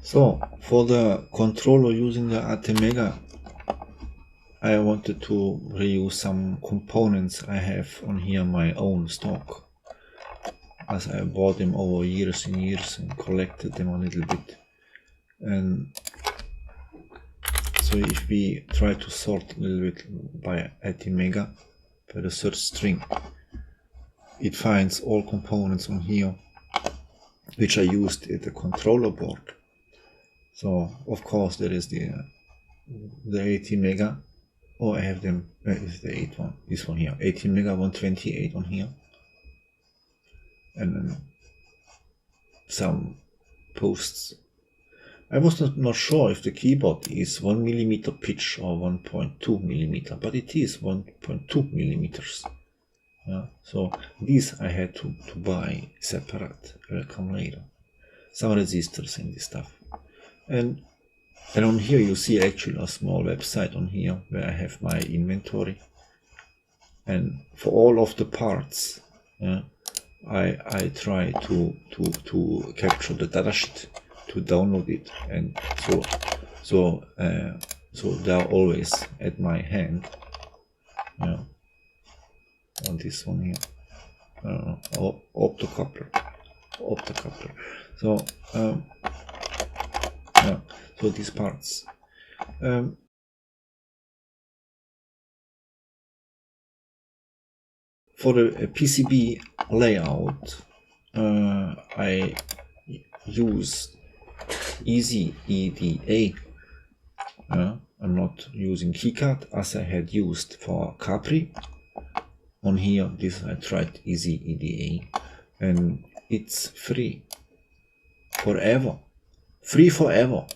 So for the controller using the ATMega, I wanted to reuse some components I have on here, my own stock, as I bought them over years and years and collected them a little bit. And so if we try to sort a little bit by ATMega, by the search string, it finds all components on here which I used at the controller board. So of course there is the ATMega, or I have them, is the 8 one, this one here, ATMega128 on here, and then some posts. I was not sure if the keyboard is 1mm pitch or 1.2mm, but it is 1.2mm. Yeah, so these I had to buy separate, will come later. Some resistors and this stuff. And on here you see actually a small website on here where I have my inventory. And for all of the parts, I try to capture the datasheet, to download it, and so they are always at my hand. Yeah. On this one here, optocoupler. So yeah, so these parts. For the PCB layout, I use EasyEDA. I'm not using keycard as I had used for Capri. On here, this I tried EasyEDA, and it's free forever. Free forever.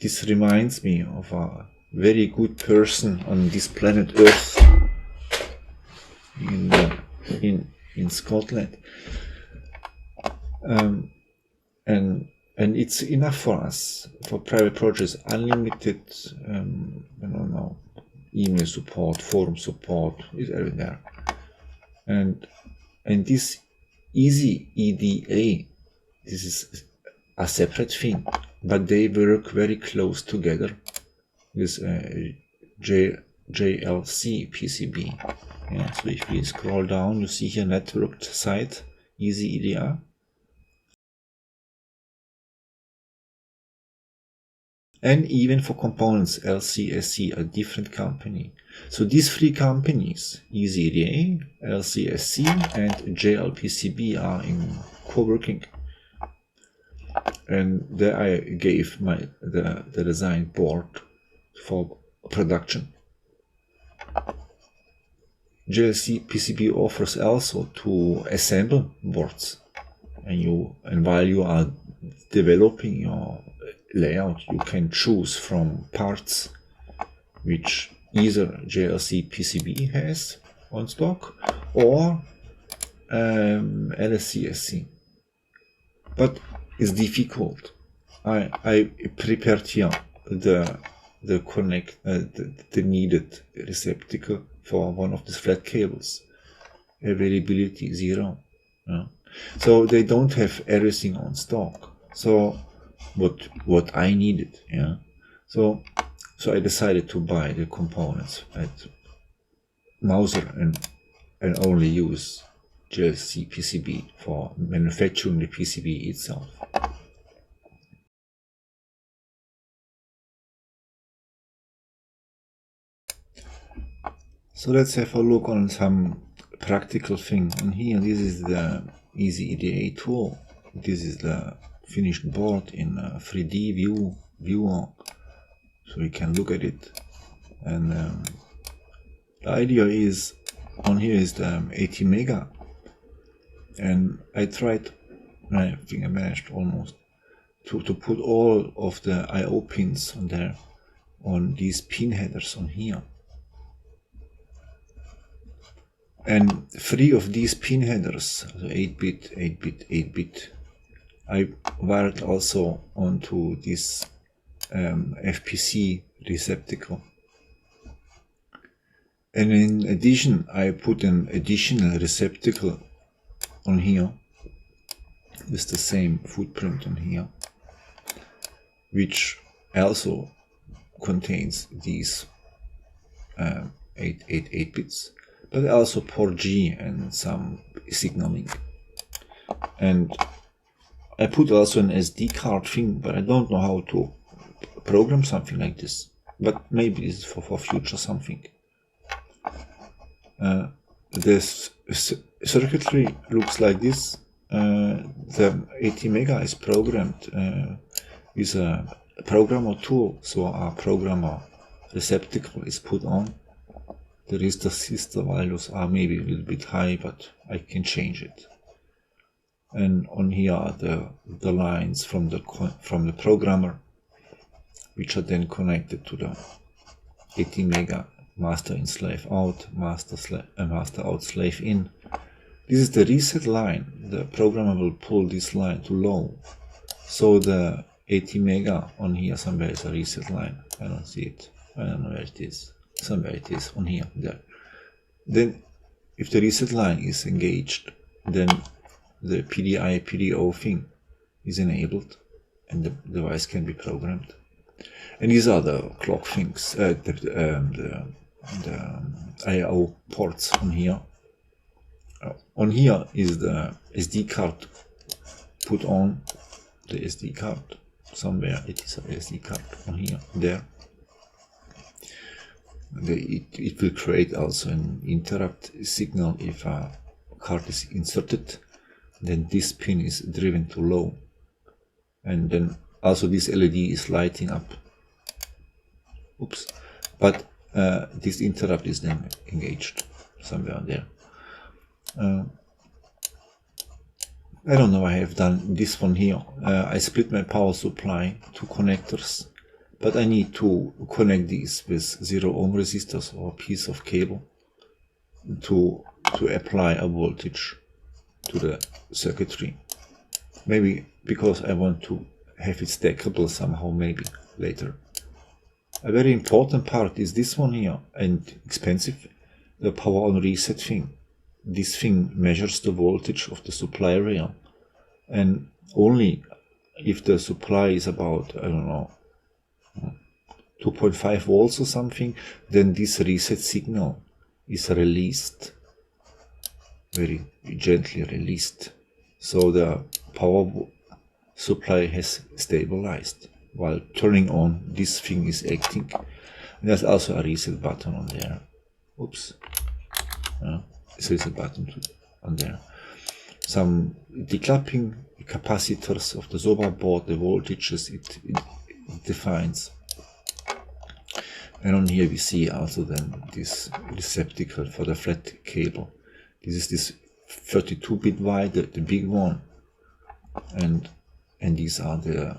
This reminds me of a very good person on this planet Earth in Scotland, and it's enough for us for private projects. Unlimited, I don't know, email support, forum support is everywhere. And this EasyEDA, this is a separate thing, but they work very close together with GLCPCB. Yeah, so if we scroll down, you see here networked site, EasyEDA. And even for components, LCSC, a different company. So these three companies, EasyEDA, LCSC, and GLCPCB, are in co-working. And there I gave the design board for production. GLCPCB offers also to assemble boards, and while you are developing your layout, you can choose from parts which either GLCPCB has on stock or LCSC. But it's difficult. I prepared here the needed receptacle for one of these flat cables. Availability 0. Yeah. So they don't have everything on stock. So what I needed, yeah. So I decided to buy the components at Mauser and only use GLCPCB for manufacturing the PCB itself. So let's have a look on some practical thing. On here, this is the EasyEDA tool. This is the finished board in 3D viewer, so you can look at it. And the idea is, on here is the ATMega, and I tried, I think I managed almost to put all of the I/O pins on there, on these pin headers on here. And 3 of these pin headers, so 8-bit, 8-bit, 8-bit, I wired also onto this FPC receptacle. And in addition, I put an additional receptacle on here with the same footprint on here, which also contains these 8 bits, but also port G and some signaling. And I put also an SD card thing, but I don't know how to program something like this. But maybe it's for future something. This circuitry looks like this. The ATMega is programmed with a programmer tool, so a programmer receptacle is put on. The resistor values are maybe a little bit high, but I can change it. And on here are the lines from the programmer, which are then connected to the ATMega master in slave out, master out slave in. This is the reset line. The programmer will pull this line to low. So the ATMega on here somewhere is a reset line. I don't see it. I don't know where it is. Somewhere it is on here, there. Then if the reset line is engaged, then the PDI PDO thing is enabled and the device can be programmed. And these are the clock things, the I/O ports on here. On here is the SD card put on, the SD card somewhere. It is a SD card on here, there. It will create also an interrupt signal if a card is inserted. Then this pin is driven to low, and then also this LED is lighting up. Oops, but this interrupt is then engaged somewhere there. I don't know, I have done this one here. I split my power supply to connectors, but I need to connect these with 0 ohm resistors or a piece of cable to apply a voltage to the circuitry. Maybe because I want to have it stackable somehow, maybe later. A very important part is this one here, and expensive, the power on reset thing. This thing measures the voltage of the supply area, and only if the supply is about, I don't know, 2.5 volts or something, then this reset signal is released, very gently released, so the power supply has stabilized. While turning on, this thing is acting. And there's also a reset button on there. Oops. It's a reset button on there. Some declapping capacitors of the SOBA board, the voltages it defines. And on here we see also then this receptacle for the flat cable. This is this 32-bit wide, the big one. And these are the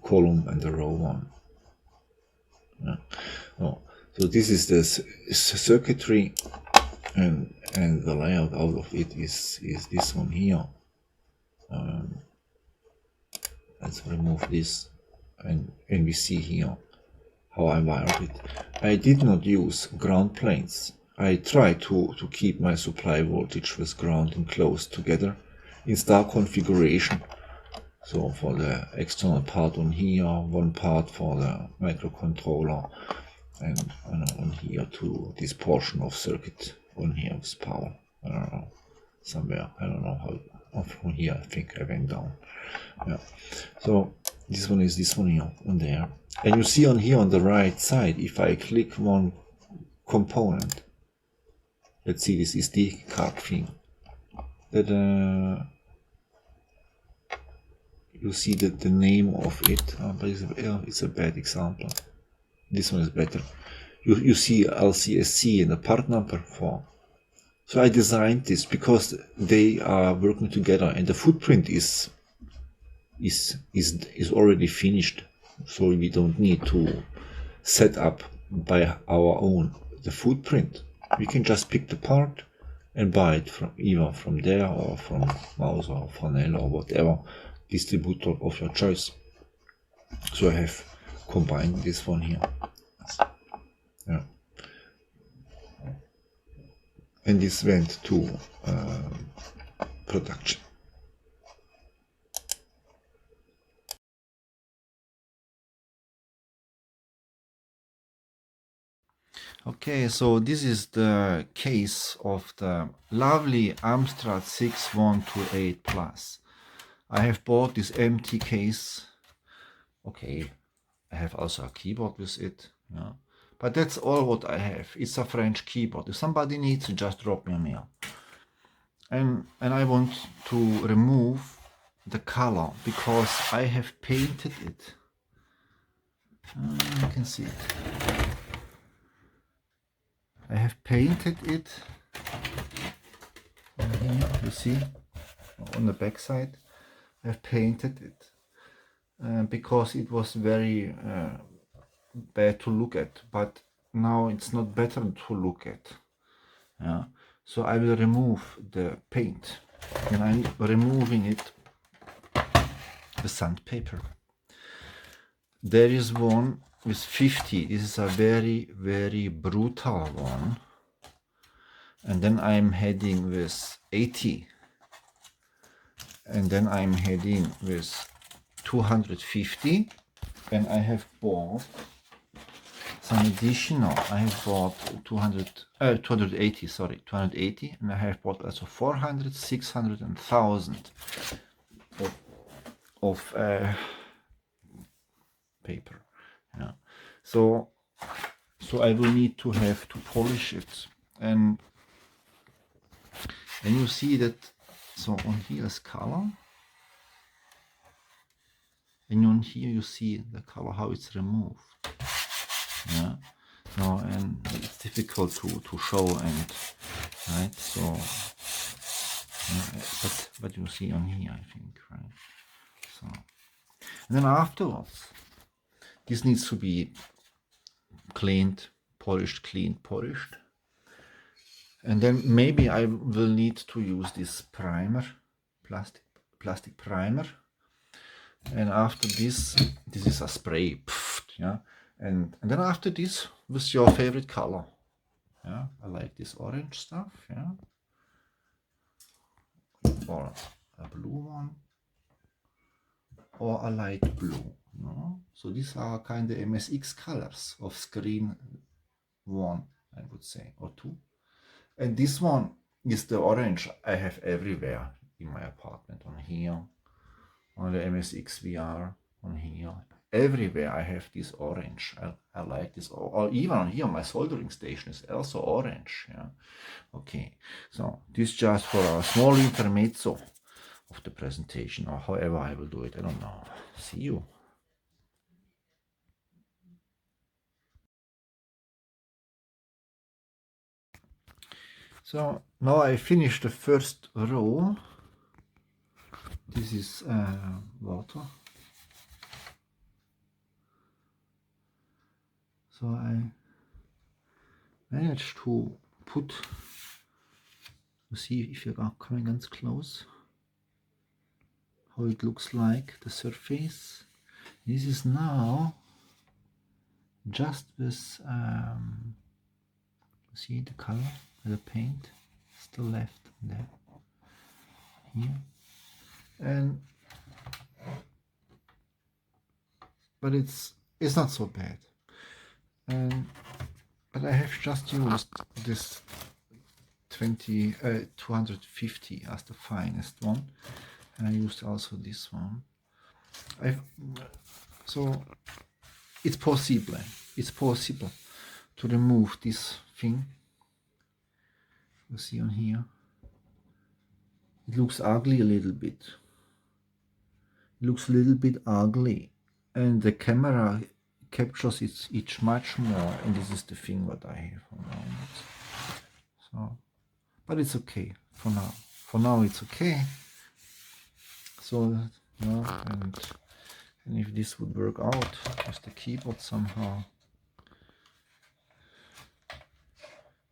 column and the row one. So this is the circuitry, and the layout out of it is this one here. Let's remove this, and we see here how I wired it. I did not use ground planes. I try to keep my supply voltage with ground and close together in star configuration. So for the external part on here, one part for the microcontroller, and on here to this portion of circuit on here with power. I don't know, somewhere, I don't know how, from here I think I went down. Yeah. So this one is this one here on there. And you see on here on the right side, if I click one component, let's see, this is the card thing, that you see that the name of it, but it's a bad example. This one is better. You see LCSC and the part number 4. So I designed this because they are working together, and the footprint is already finished. So we don't need to set up by our own the footprint. We can just pick the part and buy it from either from there or from Mouse or Farnell or whatever distributor of your choice. So I have combined this one here. Yeah. And this went to production. Okay, so this is the case of the lovely Amstrad 6128 Plus. I have bought this empty case. Okay, I have also a keyboard with it. Yeah. But that's all what I have. It's a French keyboard. If somebody needs it, just drop me a mail. And I want to remove the color because I have painted it. You can see it. I have painted it here, you see, on the back side. I have painted it because it was very bad to look at, but now it's not better to look at. Yeah. So I will remove the paint, and I'm removing it with sandpaper. There is one with 50. This is a very, very brutal one. And then I'm heading with 80. And then I'm heading with 250. And I have bought some additional. I have bought 280, sorry, 280. And I have bought also 400, 600, and 1000 of paper. Yeah. So I will need to have to polish it, and you see that. So on here is color, and on here you see the color, how it's removed. Yeah. No, and it's difficult to show, and right. So but you see on here, I think, right. So and then afterwards, this needs to be cleaned, polished, polished. And then maybe I will need to use this primer, plastic primer. And after this is a spray, yeah. And then after this, with your favorite color. Yeah, I like this orange stuff, yeah. Or a blue one, or a light blue. No? So these are kind of MSX colors of screen 1, I would say, or 2. And this one is the orange I have everywhere in my apartment. On here, on the MSX VR, on here. Everywhere I have this orange. I like this. Or even on here, my soldering station is also orange. Yeah. Okay, so this just for a small intermezzo of the presentation, or however I will do it. I don't know. See you. So now I finished the first row. This is water. So I managed to put, you see if you're coming ganz close, how it looks like, the surface. This is now just with, see the color, the paint still left there, here. And but it's not so bad. But I have just used this 250 as the finest one, and I used also this one. So it's possible to remove this thing. You see on here, it looks ugly a little bit. It looks a little bit ugly, and the camera captures it much more, and this is the thing what I have around it. So, but it's okay for now. For now it's okay. So and if this would work out with the keyboard somehow,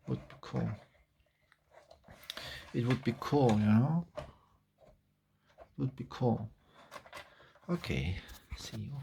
would be cool. It would be cool, you know. It would be cool. Okay, see you.